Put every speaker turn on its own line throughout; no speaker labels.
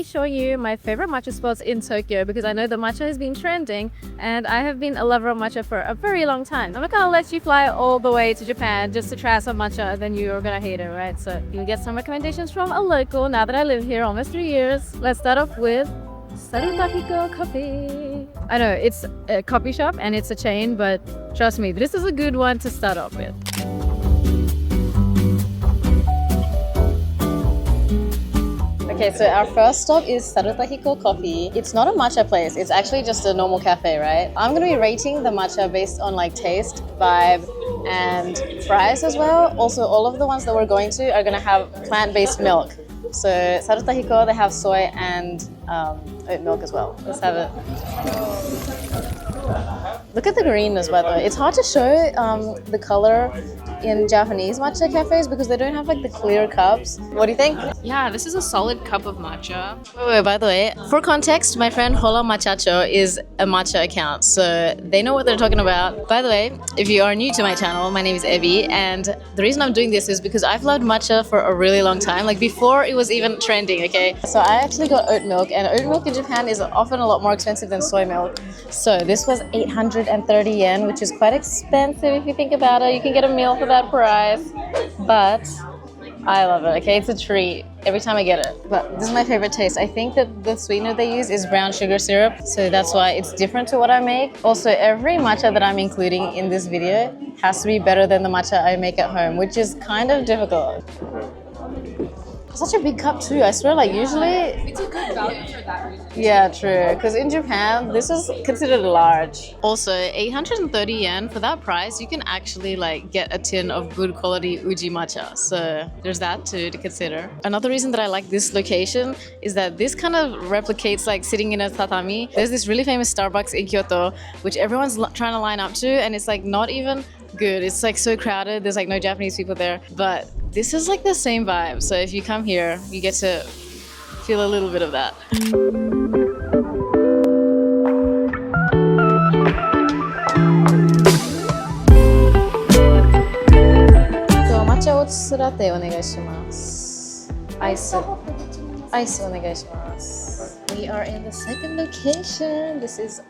show you my favorite matcha spots in Tokyo because I know the matcha has been trending and I have been a lover of matcha for a very long time. I'm not gonna let you fly all the way to Japan just to try some matcha, then you're gonna hate it, right? So you'll get some recommendations from a local now that I live here almost 3 years. Let's start off with Sarutahiko Coffee. I know it's a coffee shop and it's a chain, but trust me, this is a good one to start off with. Okay, so our first stop is Sarutahiko Coffee. It's not a matcha place, it's actually just a normal cafe, right? I'm gonna be rating the matcha based on like taste, vibe, and price as well. Also, all of the ones that we're going to are gonna have plant-based milk. So Sarutahiko, they have soy and oat milk as well. Let's have it. Look at the greenness, by the way. It's hard to show the color in Japanese matcha cafes because they don't have like the clear cups. What do you think?
Yeah, this is a solid cup of matcha.
Wait, by the way, for context, my friend Hola Machacho is a matcha account, so they know what they're talking about. By the way, if you are new to my channel, my name is Ebi, and the reason I'm doing this is because I've loved matcha for a really long time, like before it was even trending, okay? So I actually got oat milk, and oat milk in Japan is often a lot more expensive than soy milk. So this was 830 yen, which is quite expensive if you think about it. You can get a meal for that price, but I love it, okay? It's a treat every time I get it. But this is my favorite taste. I think that the sweetener they use is brown sugar syrup, so that's why it's different to what I make. Also, every matcha that I'm including in this video has to be better than the matcha I make at home, which is kind of difficult. Such a big cup too, I swear, like usually...
It's a good value for that reason.
Yeah, true, because in Japan, this is considered large. Also, 830 yen, for that price, you can actually like get a tin of good quality Uji matcha. So there's that too to consider. Another reason that I like this location is that this kind of replicates like sitting in a tatami. There's this really famous Starbucks in Kyoto, which everyone's trying to line up to, and it's like not even good. It's like so crowded, there's like no Japanese people there, but this is like the same vibe. So if you come here, you get to feel a little bit of that. So matcha hot latte onegai shimasu. Ice onegai shimasu. We are in the second location. This is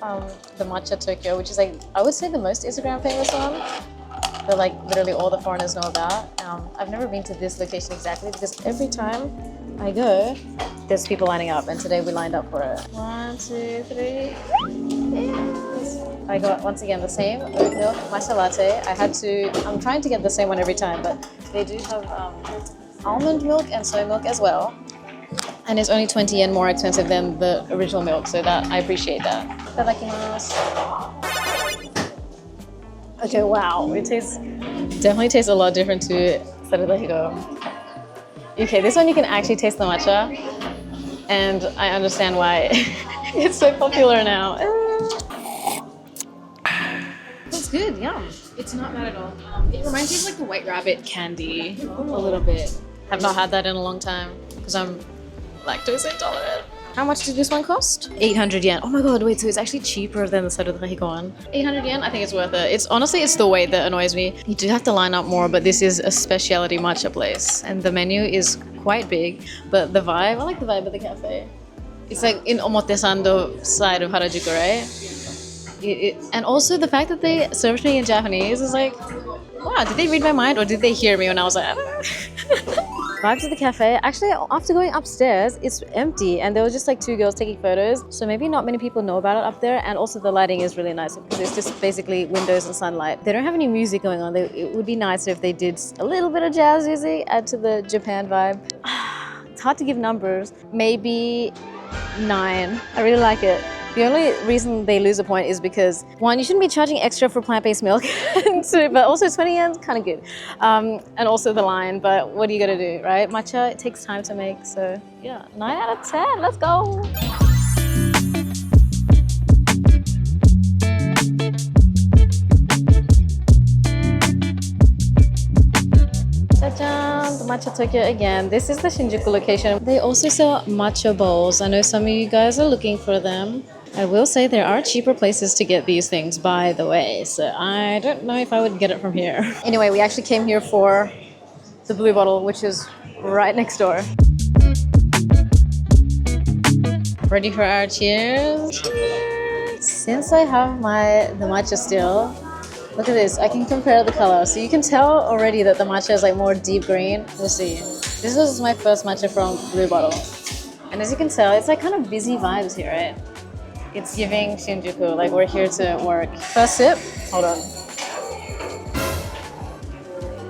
the Matcha Tokyo, which is like, I would say the most Instagram famous one. That like literally all the foreigners know about. I've never been to this location exactly because every time I go, there's people lining up, and today we lined up for it. 1, 2, 3. Yes. I got once again the same oat milk matcha latte. I'm trying to get the same one every time, but they do have almond milk and soy milk as well. And it's only 20 yen more expensive than the original milk, so that I appreciate that. Itadakimasu. Okay, wow, it definitely tastes a lot different to Sarutahiko. Okay, this one you can actually taste the matcha, and I understand why it's so popular now.
It's good, yum. It's not bad at all. It reminds me of like the White Rabbit candy a little bit.
Have not had that in a long time because I'm lactose intolerant. How much did this one cost? 800 yen. Oh my god, wait, so it's actually cheaper than the Sarutahiko one. 800 yen, I think it's worth it. Honestly, it's the weight that annoys me. You do have to line up more, but this is a specialty matcha place. And the menu is quite big, but the vibe, I like the vibe of the cafe. It's like in Omotesando side of Harajuku, right? And also the fact that they served me in Japanese is like, wow, did they read my mind or did they hear me when I was like, I don't know. Vibes of the cafe. Actually, after going upstairs, it's empty and there were just like 2 girls taking photos. So maybe not many people know about it up there, and also the lighting is really nice because it's just basically windows and sunlight. They don't have any music going on. It would be nicer if they did a little bit of jazz music, add to the Japan vibe. It's hard to give numbers. Maybe 9. I really like it. The only reason they lose a point is because 1, you shouldn't be charging extra for plant-based milk, and 2, but also 20 yen is kind of good. And also the line, but what are you gonna do, right? Matcha, it takes time to make, so yeah, 9 out of 10, let's go. Ta-da! The Matcha Tokyo again. This is the Shinjuku location. They also sell matcha bowls. I know some of you guys are looking for them. I will say there are cheaper places to get these things, by the way, so I don't know if I would get it from here. Anyway, we actually came here for the blue bottle, which is right next door. Ready for our cheers? Cheers! Since I have the matcha still, look at this. I can compare the color. So you can tell already that the matcha is like more deep green. Let's see. This was my first matcha from Blue Bottle. And as you can tell, it's like kind of busy vibes here, right? It's giving Shinjuku, like we're here to work. First sip, hold on.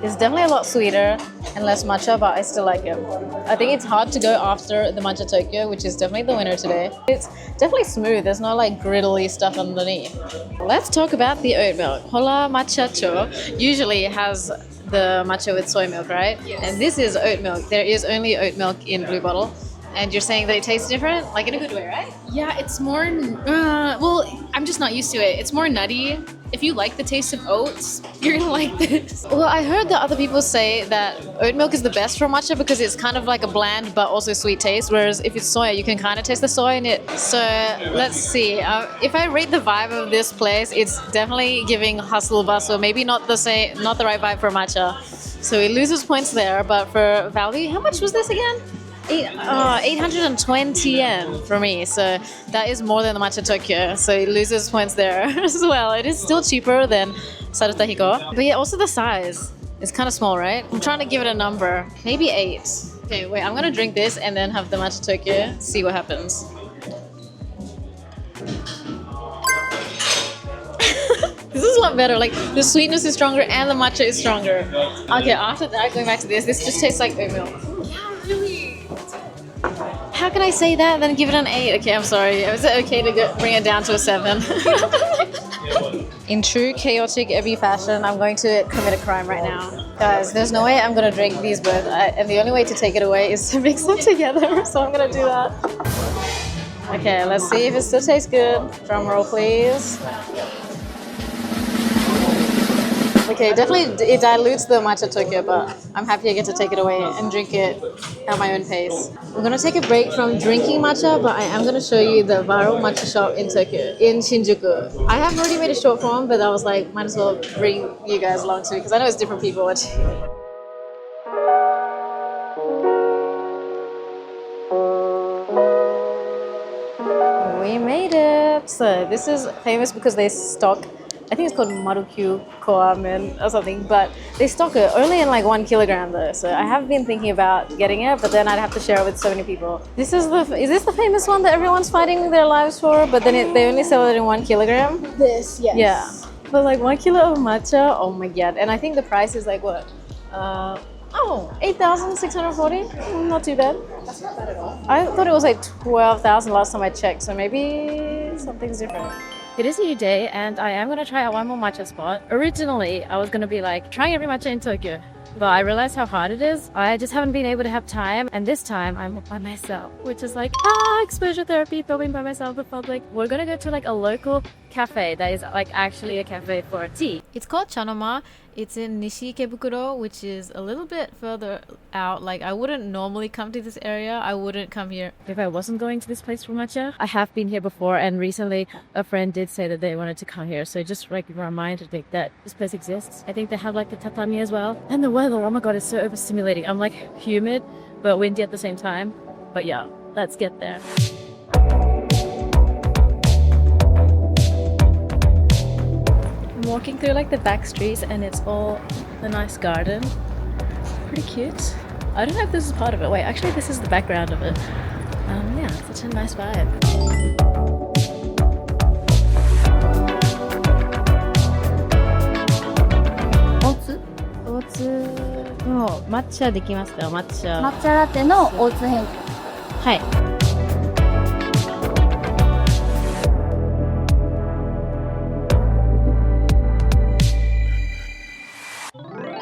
It's definitely a lot sweeter and less matcha, but I still like it. I think it's hard to go after the matcha Tokyo, which is definitely the winner today. It's definitely smooth. There's no like griddly stuff underneath. Let's talk about the oat milk. Hola Matcha Cho usually has the matcha with soy milk, right?
Yes.
And this is oat milk. There is only oat milk in Blue Bottle. And you're saying that it tastes different? Like in a good way, right?
Yeah, it's more, well, I'm just not used to it. It's more nutty. If you like the taste of oats, you're gonna like this.
Well, I heard that other people say that oat milk is the best for matcha because it's kind of like a bland but also sweet taste. Whereas if it's soy, you can kind of taste the soy in it. So let's see. If I rate the vibe of this place, it's definitely giving hustle bustle. Maybe not the right vibe for matcha. So it loses points there. But for value, how much was this again? 820 yen for me, so that is more than the matcha Tokyo, so it loses points there as well. It is still cheaper than Saruta Hiko, but yeah, also the size is kind of small, right? I'm trying to give it a number, maybe 8. Okay, wait, I'm gonna drink this and then have the matcha Tokyo, see what happens. This is a lot better, like the sweetness is stronger and the matcha is stronger. Okay, after that, going back to this just tastes like oat milk.
Yeah, really.
How can I say that, then give it an 8? Okay, I'm sorry. Is it okay to bring it down to a 7? In true chaotic Ebi fashion, I'm going to commit a crime right now. Guys, there's no way I'm going to drink these both. And the only way to take it away is to mix them together. So I'm going to do that. Okay, let's see if it still tastes good. Drum roll, please. Okay, definitely it dilutes the matcha Tokyo, but I'm happy I get to take it away and drink it at my own pace. We're gonna take a break from drinking matcha, but I am gonna show you the viral matcha shop in Tokyo, in Shinjuku. I have already made a short form, but I was like, might as well bring you guys along too, because I know it's different people watching. We made it! So this is famous because they stock, I think it's called Marukyu Koamen or something, but they stock it only in like 1 kilogram though. So I have been thinking about getting it, but then I'd have to share it with so many people. Is this the famous one that everyone's fighting their lives for? But then they only sell it in 1 kilogram?
This, yes.
Yeah. But like 1 kilo of matcha, oh my god. And I think the price is like what? 8,640? Not too bad.
That's not bad at all.
I thought it was like 12,000 last time I checked, so maybe something's different. It is a new day and I am going to try out one more matcha spot. Originally, I was going to be like trying every matcha in Tokyo, but I realized how hard it is. I just haven't been able to have time, and this time I'm by myself, which is like, exposure therapy, filming by myself in public. We're going to go to like a local cafe that is like actually a cafe for tea. It's called Chanoma. It's in Nishi Ikebukuro, which is a little bit further out. Like I wouldn't normally come to this area. I wouldn't come here if I wasn't going to this place for matcha. I have been here before, and recently a friend did say that they wanted to come here. So just like reminded me that this place exists. I think they have like the tatami as well. And the weather, oh my god, it's so overstimulating. I'm like humid but windy at the same time. But yeah, let's get there. Walking through like the back streets and it's all a nice garden. Pretty cute. I don't know if this is part of it. Wait, actually this is the background of it. Yeah, such a nice vibe. 抹茶できますか？抹茶。
抹茶ラテのオーツ変更。
はい。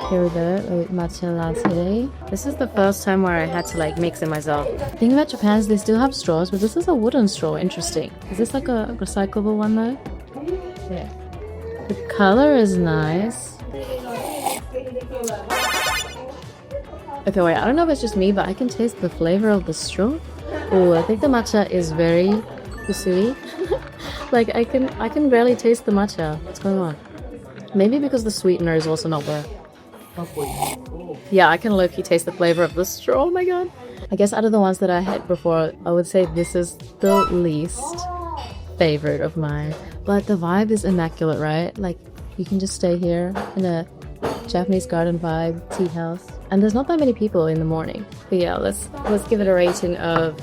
Here we go, matcha latte. This is the first time where I had to like mix it myself. The thing about Japan is they still have straws, but this is a wooden straw. Interesting. Is this like a recyclable one though? Yeah. The color is nice. Okay, wait, I don't know if it's just me, but I can taste the flavor of the straw. Oh, I think the matcha is very usui. Like I can barely taste the matcha. What's going on? Maybe because the sweetener is also not there. Yeah, I can low-key taste the flavor of the straw. Oh my god. I guess out of the ones that I had before, I would say this is the least favorite of mine. But the vibe is immaculate, right? Like, you can just stay here in a Japanese garden vibe tea house. And there's not that many people in the morning. But yeah, let's give it a rating of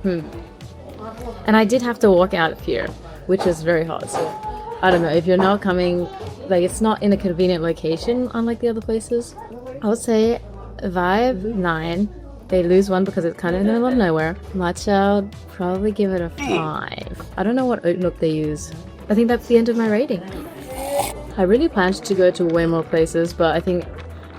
And I did have to walk out of here, which is very hard. So I don't know, if you're not coming, like, it's not in a convenient location unlike the other places. I would say vibe 9. They lose 1 because it's kind of in the middle of nowhere. Matcha, I'd probably give it a 5. I don't know what oat milk they use. I think that's the end of my rating. I really planned to go to way more places, but I think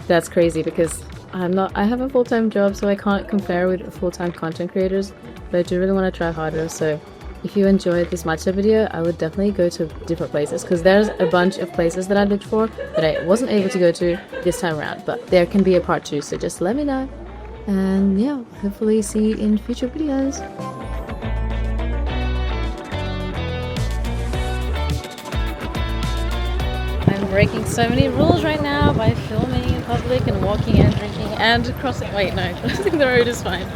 that's crazy because I have a full-time job, so I can't compare with full-time content creators, but I do really want to try harder. So if you enjoyed this matcha video, I would definitely go to different places because there's a bunch of places that I looked for that I wasn't able to go to this time around, but there can be a part 2, so just let me know. And yeah, hopefully see you in future videos. I'm breaking so many rules right now by filming in public and walking and drinking and crossing. Wait, no, crossing the road is fine.